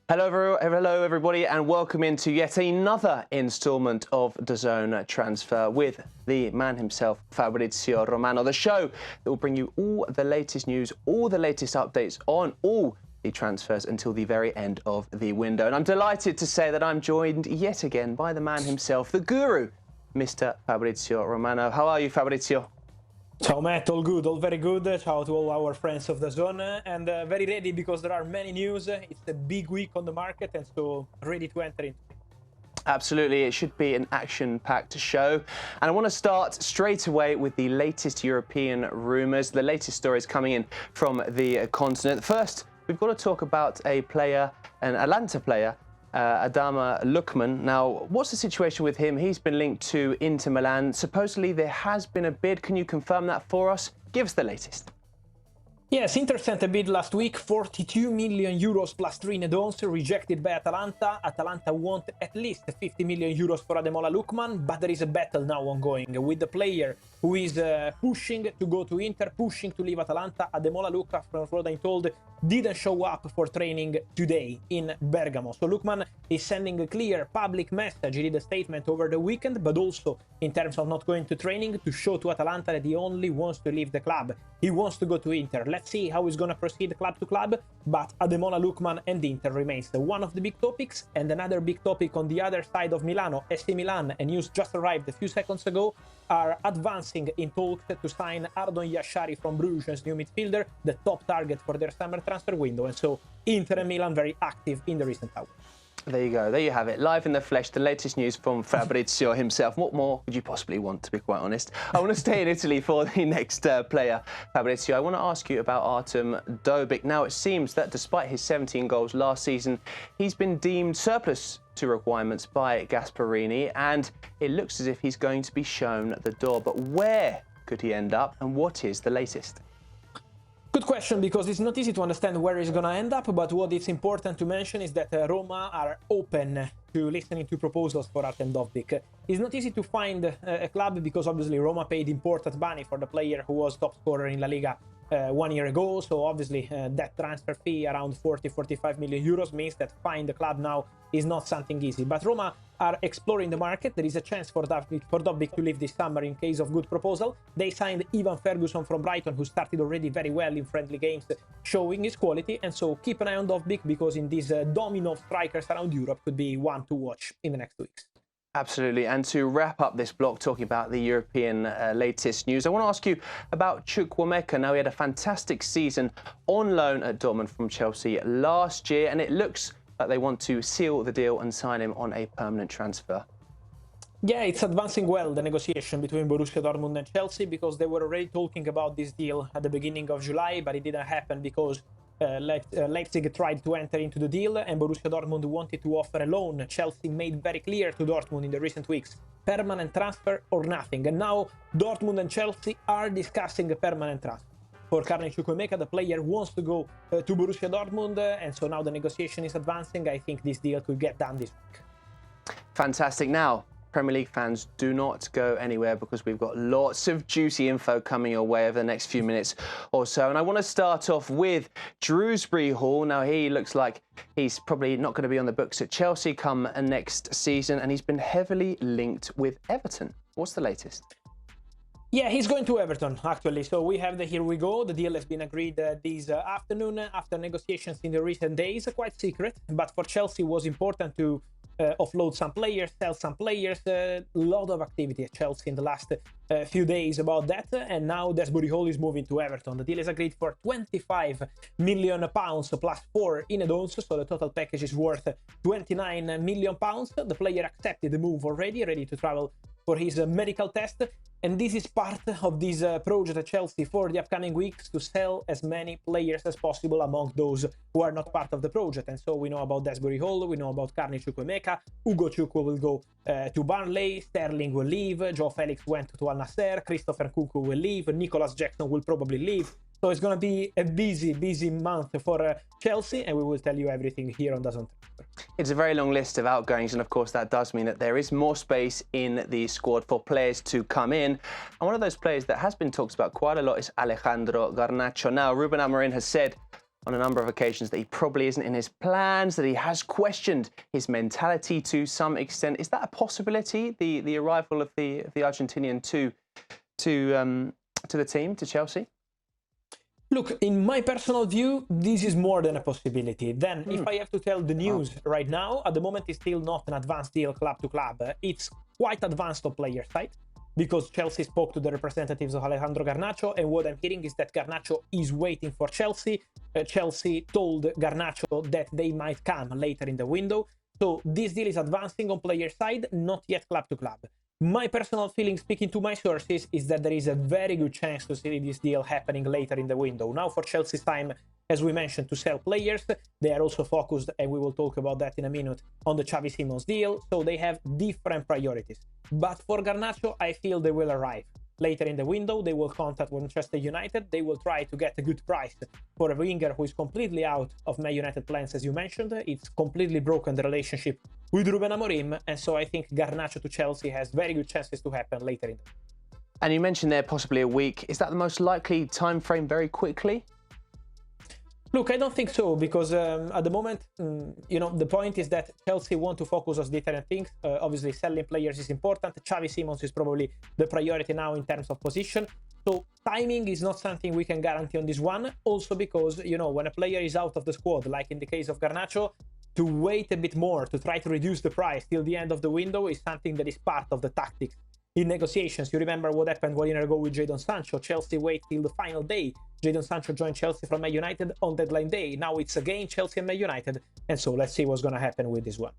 Hello everybody, and welcome into yet another instalment of DAZN Transfer with the man himself, Fabrizio Romano, the show that will bring you all the latest news, all the latest updates on all the transfers until the very end of the window. And I'm delighted to say that I'm joined yet again by the man himself, the guru, Mr. Fabrizio Romano. How are you, Fabrizio? Ciao Matt, all good, all very good. Ciao to all our friends of the zone, and very ready because there are many news. It's a big week on the market, and so ready to enter into it. Absolutely, it should be an action-packed show. And I want to start straight away with the latest European rumours, the latest stories coming in from the continent. First, we've got to talk about a player, an Atalanta player, Adama Heung-min. Now, what's the situation with him? He's been linked to Inter Milan. Supposedly there has been a bid. Can you confirm that for us? Give us the latest. Yes, Inter sent a bid last week, 42 million euros plus 3 add-ons, rejected by Atalanta. Atalanta want at least 50 million euros for Ademola Lookman, but there is a battle now ongoing with the player who is pushing to go to Inter, pushing to leave Atalanta. Ademola Lookman, from what I'm told, didn't show up for training today in Bergamo. So Lookman is sending a clear public message. He did a statement over the weekend, but also in terms of not going to training, to show to Atalanta that he only wants to leave the club. He wants to go to Inter. Let's see how he's going to proceed club to club, but Ademola Lookman and Inter remains one of the big topics. And another big topic on the other side of Milano, AC Milan, and news just arrived a few seconds ago, are advancing in talks to sign Ardon Yashari from Bruges, new midfielder, the top target for their summer transfer window. And so Inter and Milan very active in the recent hours. There you go. There you have it. Live in the flesh, the latest news from Fabrizio himself. What more could you possibly want, to be quite honest? I want to stay in Italy for the next player, Fabrizio. I want to ask you about Artem Doic. Now, it seems that despite his 17 goals last season, he's been deemed surplus to requirements by Gasperini, and it looks as if he's going to be shown the door. But where could he end up, and what is the latest? Good question, because it's not easy to understand where he's going to end up, but what is important to mention is that Roma are open to listening to proposals for Artem Doic. It's not easy to find a club because obviously Roma paid important money for the player who was top scorer in La Liga 1 year ago, so obviously that transfer fee around 40-45 million euros means that find the club now is not something easy. But Roma are exploring the market. There is a chance for Doic to leave this summer in case of good proposal. They signed Ivan Ferguson from Brighton, who started already very well in friendly games, showing his quality. And so keep an eye on Doic, because in these domino of strikers around Europe could be one to watch in the next weeks. Absolutely. And to wrap up this block talking about the European latest news, I want to ask you about Chukwuemeka. Now, he had a fantastic season on loan at Dortmund from Chelsea last year, and it looks like they want to seal the deal and sign him on a permanent transfer. Yeah, it's advancing well, the negotiation between Borussia Dortmund and Chelsea, because they were already talking about this deal at the beginning of July, but it didn't happen because Leipzig tried to enter into the deal and Borussia Dortmund wanted to offer a loan. Chelsea made very clear to Dortmund in the recent weeks, permanent transfer or nothing. And now Dortmund and Chelsea are discussing a permanent transfer. For Karni Chukwuemeka, the player wants to go to Borussia Dortmund, and so now the negotiation is advancing. I think this deal could get done this week. Fantastic. Now, Premier League fans, do not go anywhere, because we've got lots of juicy info coming your way over the next few minutes or so. And I want to start off with Shrewsbury Hall. Now, he looks like he's probably not going to be on the books at Chelsea come next season, and he's been heavily linked with Everton. What's the latest? Yeah, he's going to Everton, actually. So we have the here we go. The deal has been agreed this afternoon after negotiations in the recent days. Quite secret, but for Chelsea it was important to offload some players, sell some players. A lot of activity at Chelsea in the last few days about that. And now Shrewsbury Hall is moving to Everton. The deal is agreed for £25 million plus 4 in add-ons. So the total package is worth £29 million. The player accepted the move already, ready to travel for his medical test. And this is part of this project at Chelsea for the upcoming weeks, to sell as many players as possible among those who are not part of the project. And so we know about Shrewsbury Hall, we know about Karni Chukwuemeka, Ugo Chukwu will go to Burnley, Sterling will leave, Joe Felix went to Al Nassr, Christopher Nkunku will leave, Nicholas Jackson will probably leave. So it's going to be a busy month for Chelsea, and we will tell you everything here on DAZN. It's a very long list of outgoings, and of course that does mean that there is more space in the squad for players to come in. And one of those players that has been talked about quite a lot is Alejandro Garnacho. Now, Ruben Amorim has said on a number of occasions that he probably isn't in his plans, that he has questioned his mentality to some extent. Is that a possibility, the arrival of the Argentinian to the team, to Chelsea? Look, in my personal view, this is more than a possibility. Then, if I have to tell the news right now, at the moment it's still not an advanced deal club to club. It's quite advanced on player side, because Chelsea spoke to the representatives of Alejandro Garnacho, and what I'm hearing is that Garnacho is waiting for Chelsea. Chelsea told Garnacho that they might come later in the window. So this deal is advancing on player side, not yet club to club. My personal feeling, speaking to my sources, is that there is a very good chance to see this deal happening later in the window. Now, for Chelsea's time, as we mentioned, to sell players, they are also focused, and we will talk about that in a minute, on the Xavi Simmons deal, so they have different priorities. But for Garnacho, I feel they will arrive. Later in the window, they will contact Manchester United. They will try to get a good price for a winger who is completely out of Man United plans, as you mentioned. It's completely broken the relationship with Ruben Amorim, and so I think Garnacho to Chelsea has very good chances to happen later in the window. And you mentioned there possibly a week. Is that the most likely time frame very quickly? Look, I don't think so, because at the moment, the point is that Chelsea want to focus on different things. Obviously, selling players is important. Xavi Simmons is probably the priority now in terms of position. So timing is not something we can guarantee on this one. Also because, when a player is out of the squad, like in the case of Garnacho, to wait a bit more, to try to reduce the price till the end of the window is something that is part of the tactics in negotiations. You remember what happened 1 year ago with Jadon Sancho. Chelsea wait till the final day. Jadon Sancho joined Chelsea from Man United on deadline day. Now it's again Chelsea and Man United. And so let's see what's going to happen with this one.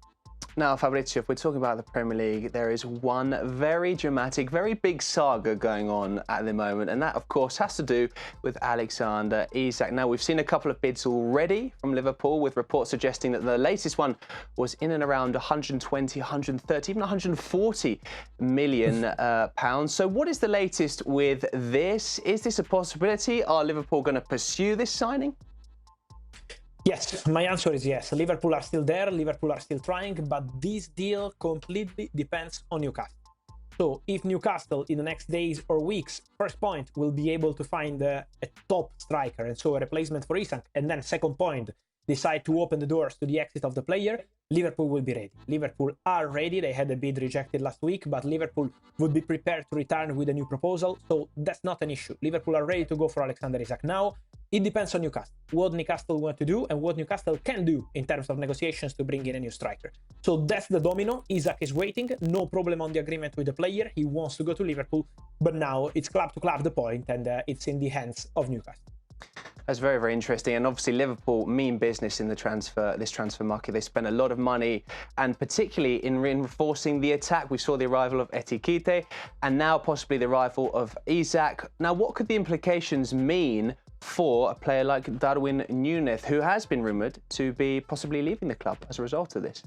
Now, Fabrizio, if we're talking about the Premier League, there is one very dramatic, very big saga going on at the moment. And that, of course, has to do with Alexander Isak. Now, we've seen a couple of bids already from Liverpool, with reports suggesting that the latest one was in and around 120, 130, even 140 million pounds. So what is the latest with this? Is this a possibility? Are Liverpool going to pursue this signing? Yes, my answer is yes. Liverpool are still there, Liverpool are still trying, but this deal completely depends on Newcastle. So if Newcastle in the next days or weeks, first point, will be able to find a top striker, and so a replacement for Isak, and then second point, decide to open the doors to the exit of the player, Liverpool will be ready. Liverpool are ready. They had a bid rejected last week, but Liverpool would be prepared to return with a new proposal, so that's not an issue. Liverpool are ready to go for Alexander Isak. Now, it depends on Newcastle, what Newcastle want to do and what Newcastle can do in terms of negotiations to bring in a new striker. So that's the domino. Isak is waiting, no problem on the agreement with the player. He wants to go to Liverpool, but now it's club to club the point, and it's in the hands of Newcastle. That's very, very interesting. And obviously Liverpool mean business in this transfer market. They spent a lot of money, and particularly in reinforcing the attack. We saw the arrival of Etiquette and now possibly the arrival of Isak. Now, what could the implications mean for a player like Darwin Núñez, who has been rumoured to be possibly leaving the club as a result of this?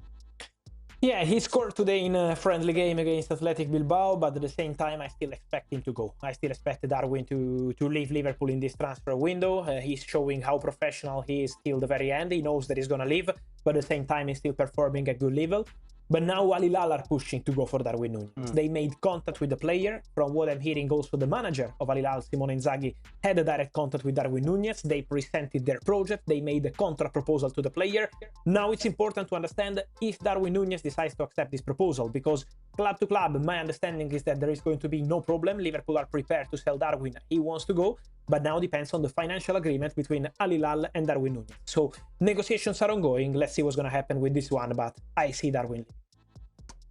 Yeah, he scored today in a friendly game against Athletic Bilbao, but at the same time, I still expect him to go. I still expect Darwin to leave Liverpool in this transfer window. He's showing how professional he is till the very end. He knows that he's going to leave, but at the same time, he's still performing at good level. But now Al Hilal are pushing to go for Darwin Núñez. They made contact with the player. From what I'm hearing, also the manager of Al Hilal, Simone Inzaghi, had a direct contact with Darwin Núñez. They presented their project. They made a contract proposal to the player. Now it's important to understand if Darwin Núñez decides to accept this proposal, because club to club, my understanding is that there is going to be no problem. Liverpool are prepared to sell Darwin. He wants to go, but now depends on the financial agreement between Al Hilal and Darwin Núñez. So negotiations are ongoing. Let's see what's going to happen with this one, but I see Darwin.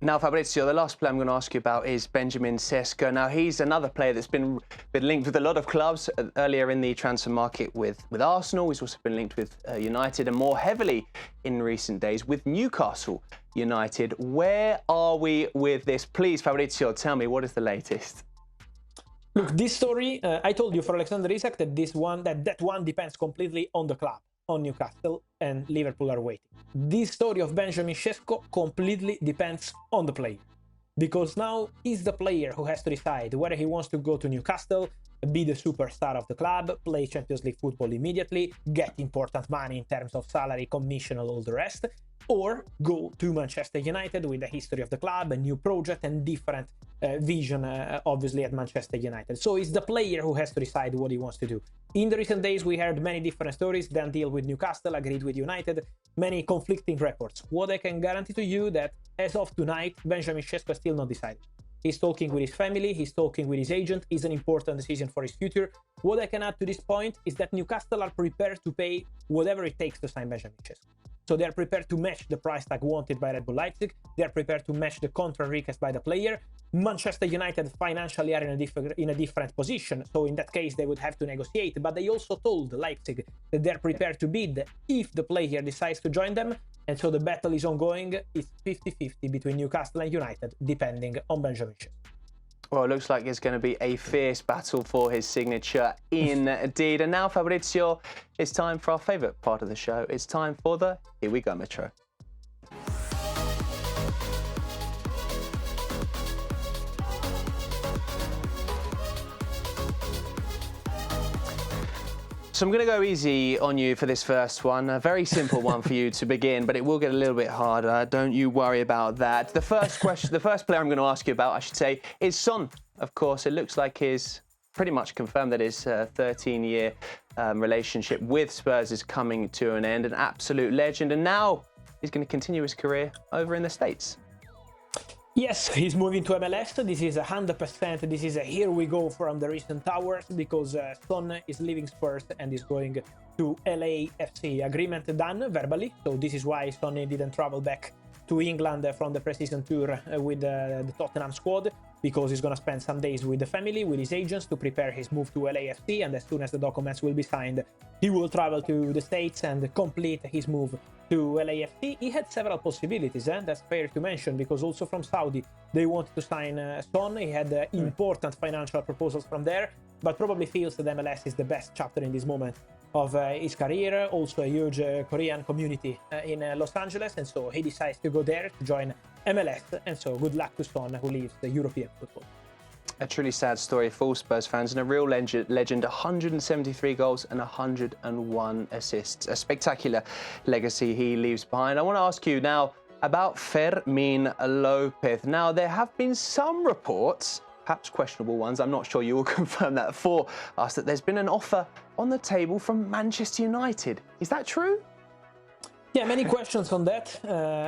Now, Fabrizio, the last player I'm going to ask you about is Benjamin Sesko. Now, he's another player that's been linked with a lot of clubs earlier in the transfer market with Arsenal. He's also been linked with United, and more heavily in recent days with Newcastle United. Where are we with this? Please, Fabrizio, tell me, what is the latest? Look, this story, I told you for Alexander Isak that that one depends completely on the club, on Newcastle, and Liverpool are waiting. This story of Benjamin Sesko completely depends on the player, because now he's the player who has to decide whether he wants to go to Newcastle, be the superstar of the club, play Champions League football immediately, get important money in terms of salary, commission, and all the rest, or go to Manchester United with the history of the club, a new project and different vision, obviously, at Manchester United. So it's the player who has to decide what he wants to do. In the recent days, we heard many different stories. Dan deal with Newcastle, agreed with United, many conflicting reports. What I can guarantee to you that as of tonight, Benjamin Sesko is still not decided. He's talking with his family, he's talking with his agent. It's an important decision for his future. What I can add to this point is that Newcastle are prepared to pay whatever it takes to sign Benjamin Sesko. So they're prepared to match the price tag wanted by Red Bull Leipzig. They're prepared to match the contract request by the player. Manchester United financially are in a different position. So in that case, they would have to negotiate. But they also told Leipzig that they're prepared to bid if the player decides to join them. And so the battle is ongoing. It's 50-50 between Newcastle and United, depending on Benjamin Sesko. Well, it looks like it's going to be a fierce battle for his signature indeed. And now, Fabrizio, it's time for our favourite part of the show. It's time for the Here We Go Metro. So I'm going to go easy on you for this first one. A very simple one for you to begin, but it will get a little bit harder. Don't you worry about that. The first player I'm going to ask you about, I should say, is Son. Of course, it looks like he's pretty much confirmed that his 13-year relationship with Spurs is coming to an end. An absolute legend. And now he's going to continue his career over in the States. Yes, he's moving to MLS. This is 100%. This is a here we go from the recent hours, because Son is leaving Spurs and is going to LAFC. Agreement done verbally. So this is why Son didn't travel back to England from the pre-season tour with the Tottenham squad, because he's going to spend some days with the family, with his agents, to prepare his move to LAFC. And as soon as the documents will be signed, he will travel to the States and complete his move to LAFC. He had several possibilities, that's fair to mention, because also from Saudi they wanted to sign Son. He had important financial proposals from there, but probably feels that MLS is the best chapter in this moment of his career. Also a huge Korean community in Los Angeles, and so he decides to go there to join MLS. And so good luck to Son, who leaves the European football. A truly sad story for all Spurs fans, and a real legend, 173 goals and 101 assists. A spectacular legacy he leaves behind. I want to ask you now about Fermin Lopez. Now, there have been some reports, perhaps questionable ones, I'm not sure you will confirm that for us, that there's been an offer on the table from Manchester United. Is that true? Yeah, many questions on that.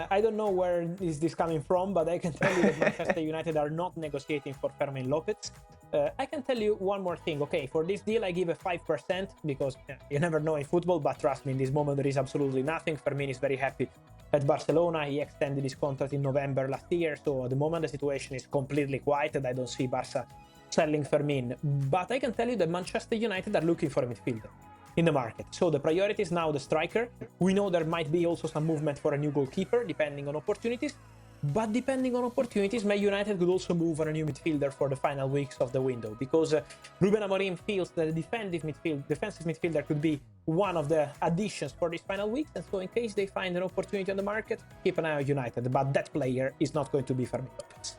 I don't know where is this coming from, but I can tell you that Manchester United are not negotiating for Fermin Lopez. I can tell you one more thing. Okay, for this deal I give a 5%, because you never know in football, but trust me, in this moment there is absolutely nothing. Fermin is very happy at Barcelona. He extended his contract in November last year, so at the moment the situation is completely quiet and I don't see Barca selling Fermin. But I can tell you that Manchester United are looking for a midfielder in the market. So the priority is now the striker. We know there might be also some movement for a new goalkeeper, depending on opportunities. But depending on opportunities, Man United could also move on a new midfielder for the final weeks of the window, because Ruben Amorim feels that a defensive midfielder could be one of the additions for these final weeks. And so in case they find an opportunity on the market, keep an eye on United. But that player is not going to be Fermin Lopez.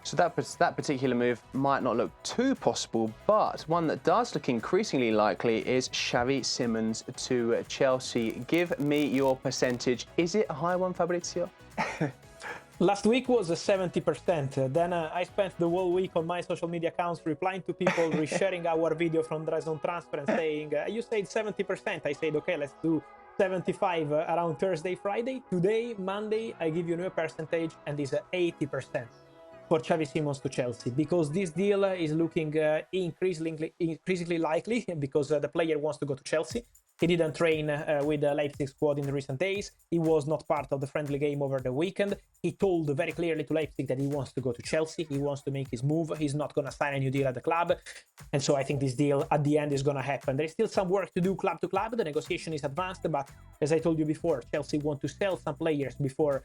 So that particular move might not look too possible, but one that does look increasingly likely is Xavi Simmons to Chelsea. Give me your percentage. Is it a high one, Fabrizio? Last week was 70%. Then I spent the whole week on my social media accounts replying to people, resharing our video from DAZN Transfer and saying, you said 70%. I said, okay, let's do 75 around Thursday, Friday. Today, Monday, I give you a new percentage, and it's 80%. For Xavi Simmons to Chelsea, because this deal is looking increasingly likely, because the player wants to go to Chelsea. He didn't train with the Leipzig squad in the recent days. He was not part of the friendly game over the weekend. He told very clearly to Leipzig that he wants to go to Chelsea. He wants to make his move. He's not going to sign a new deal at the club. And so I think this deal at the end is going to happen. There's still some work to do club to club. The negotiation is advanced, but as I told you before, Chelsea want to sell some players before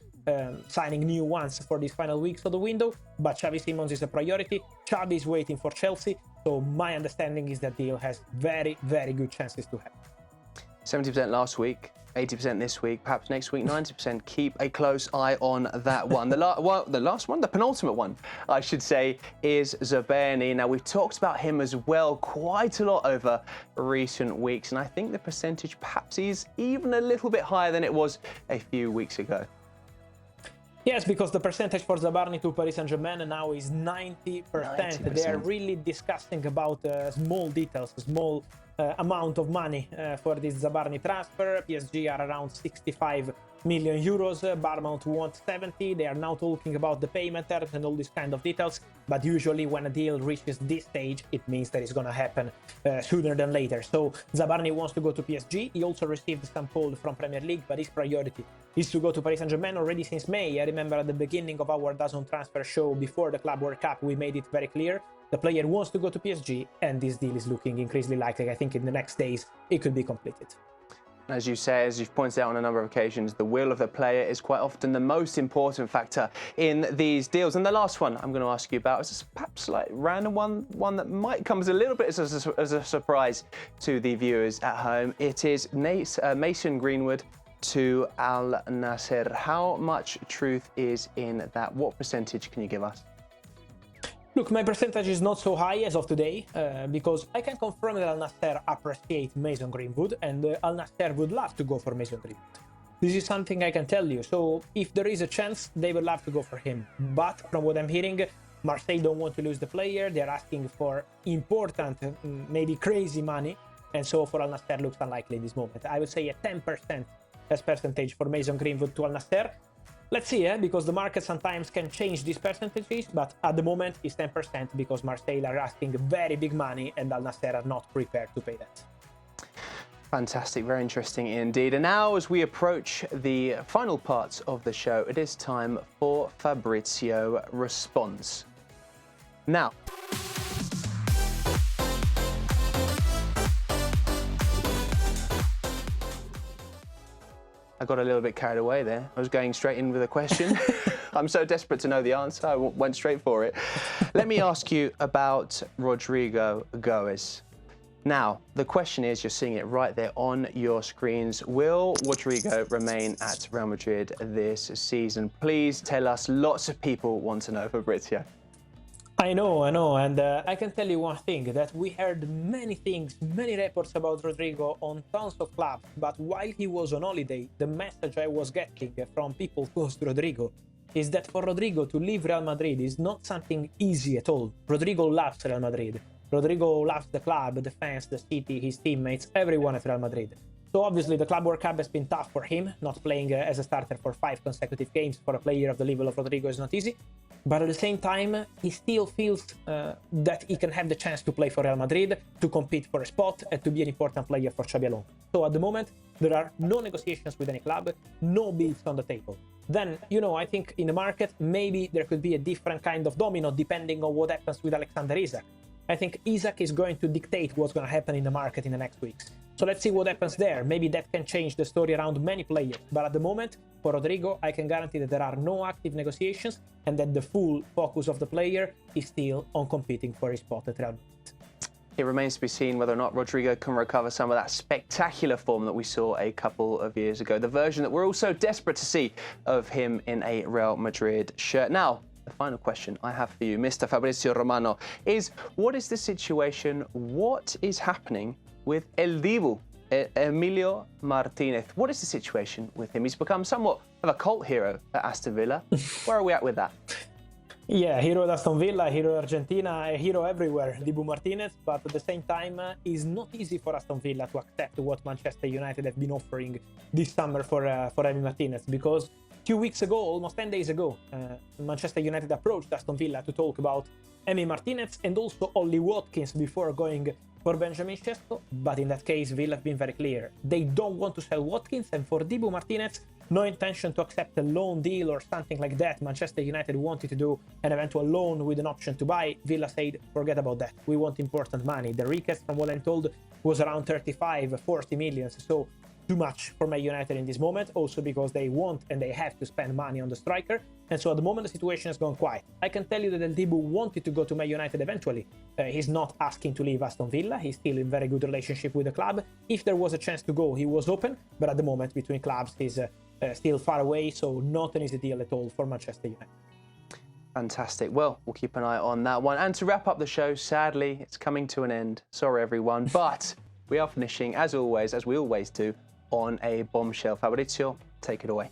signing new ones for these final weeks of the window. But Xavi Simmons is a priority. Xavi is waiting for Chelsea. So my understanding is that deal has very, very good chances to happen. 70% last week, 80% this week, perhaps next week 90%. Keep a close eye on that one. The last one, the penultimate one, I should say, is Zaberni. Now, we've talked about him as well quite a lot over recent weeks, and I think the percentage perhaps is even a little bit higher than it was a few weeks ago. Yes, because the percentage for Zabarni to Paris Saint-Germain now is 90%. 90%. They are really discussing about small details, small amount of money for this Zabarni transfer. PSG are around 65 million euros. Bournemouth wants 70. They are now talking about the payment terms and all these kind of details. But usually when a deal reaches this stage, it means that it's going to happen sooner than later. So Zabarni wants to go to PSG. He also received some call from Premier League, but his priority is to go to Paris Saint-Germain already since May. I remember at the beginning of our DAZN transfer show before the Club World Cup, we made it very clear. The player wants to go to PSG, and this deal is looking increasingly likely. I think in the next days, it could be completed. As you say, as you've pointed out on a number of occasions, the will of the player is quite often the most important factor in these deals. And the last one I'm going to ask you about is perhaps like random one that might come as a little bit as a surprise to the viewers at home. It is Mason Greenwood to Al Nassr. How much truth is in that? What percentage can you give us? Look, my percentage is not so high as of today, because I can confirm that Al Nassr appreciate Mason Greenwood, and Al Nassr would love to go for Mason Greenwood. This is something I can tell you. So if there is a chance, they would love to go for him. But from what I'm hearing, Marseille don't want to lose the player. They're asking for important, maybe crazy money. And so for Al Nassr looks unlikely in this moment. I would say a 10% as percentage for Mason Greenwood to Al Nassr. Let's see, because the market sometimes can change these percentages, but at the moment it's 10% because Marseille are asking very big money and Al Nassr are not prepared to pay that. Fantastic, very interesting indeed. And now as we approach the final parts of the show, it is time for Fabrizio Responds. Now, I got a little bit carried away there. I was going straight in with a question. I'm so desperate to know the answer, I went straight for it. Let me ask you about Rodrigo Goes. Now, the question is, you're seeing it right there on your screens. Will Rodrigo remain at Real Madrid this season? Please tell us. Lots of people want to know, Fabrizio. I know, and I can tell you one thing, that we heard many things, many reports about Rodrigo on tons of clubs, but while he was on holiday, the message I was getting from people close to Rodrigo is that for Rodrigo to leave Real Madrid is not something easy at all. Rodrigo loves Real Madrid. Rodrigo loves the club, the fans, the city, his teammates, everyone at Real Madrid. So obviously the Club World Cup has been tough for him. Not playing as a starter for 5 consecutive games for a player of the level of Rodrigo is not easy. But at the same time, he still feels that he can have the chance to play for Real Madrid, to compete for a spot, and to be an important player for Xabi Alonso. So at the moment, there are no negotiations with any club, no bids on the table. Then, I think in the market, maybe there could be a different kind of domino depending on what happens with Alexander Isak. I think Isak is going to dictate what's going to happen in the market in the next weeks. So let's see what happens there. Maybe that can change the story around many players. But at the moment, for Rodrigo, I can guarantee that there are no active negotiations and that the full focus of the player is still on competing for his spot at Real Madrid. It remains to be seen whether or not Rodrigo can recover some of that spectacular form that we saw a couple of years ago. The version that we're all so desperate to see of him in a Real Madrid shirt. Now, the final question I have for you, Mr. Fabrizio Romano, is what is the situation? What is happening with El Divo, Emilio Martinez? What is the situation with him? He's become somewhat of a cult hero at Aston Villa. Where are we at with that? Yeah, hero at Aston Villa, hero a hero everywhere, Dibu Martinez, but at the same time, it's not easy for Aston Villa to accept what Manchester United have been offering this summer for Emi Martinez, because 2 weeks ago, almost 10 days ago, Manchester United approached Aston Villa to talk about Emi Martinez and also Ollie Watkins before going for Benjamin Sesko, but in that case, Villa have been very clear. They don't want to sell Watkins, and for Dibu Martinez, no intention to accept a loan deal or something like that. Manchester United wanted to do an eventual loan with an option to buy. Villa said, forget about that. We want important money. The request, from what I'm told, was around 35, 40 million. So too much for Man United in this moment, also because they want and they have to spend money on the striker. And so at the moment, the situation has gone quiet. I can tell you that El Dibu wanted to go to Man United eventually. He's not asking to leave Aston Villa. He's still in very good relationship with the club. If there was a chance to go, he was open. But at the moment, between clubs, he's still far away. So not an easy deal at all for Manchester United. Fantastic. Well, we'll keep an eye on that one. And to wrap up the show, sadly, it's coming to an end. Sorry, everyone. But we are finishing, as always, as we always do, on a bombshell. Fabrizio, take it away.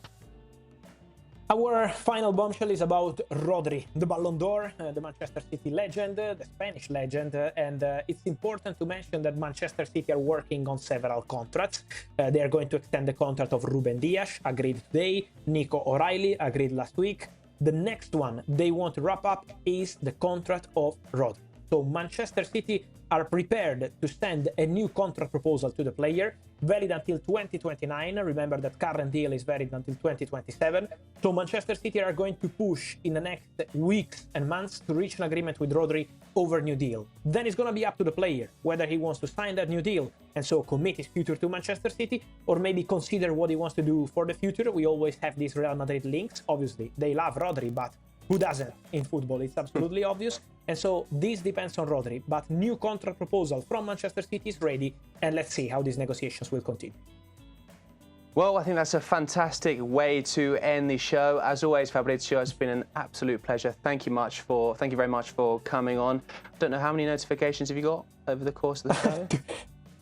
Our final bombshell is about Rodri, the Ballon d'Or, the Manchester City legend, the Spanish legend, and it's important to mention that Manchester City are working on several contracts. They are going to extend the contract of Ruben Dias, agreed today, Nico O'Reilly, agreed last week. The next one they want to wrap up is the contract of Rodri. So Manchester City are prepared to send a new contract proposal to the player, valid until 2029. Remember that current deal is valid until 2027. So Manchester City are going to push in the next weeks and months to reach an agreement with Rodri over new deal. Then it's going to be up to the player whether he wants to sign that new deal and so commit his future to Manchester City, or maybe consider what he wants to do for the future. We always have these Real Madrid links. Obviously, they love Rodri, but who doesn't in football? It's absolutely obvious. And so this depends on Rodri, but new contract proposal from Manchester City is ready, and let's see how these negotiations will continue. Well, I think that's a fantastic way to end the show. As always, Fabrizio, it's been an absolute pleasure. Thank you very much for coming on. I don't know how many notifications have you got over the course of the show?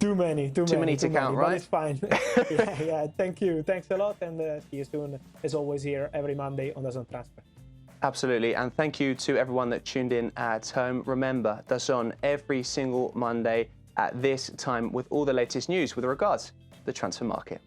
Too many to count, right? But it's fine. yeah, thank you. Thanks a lot, and see you soon, as always, here every Monday on DAZN Transfer. Absolutely, and thank you to everyone that tuned in at home. Remember, DAZN every single Monday at this time with all the latest news with regards to the transfer market.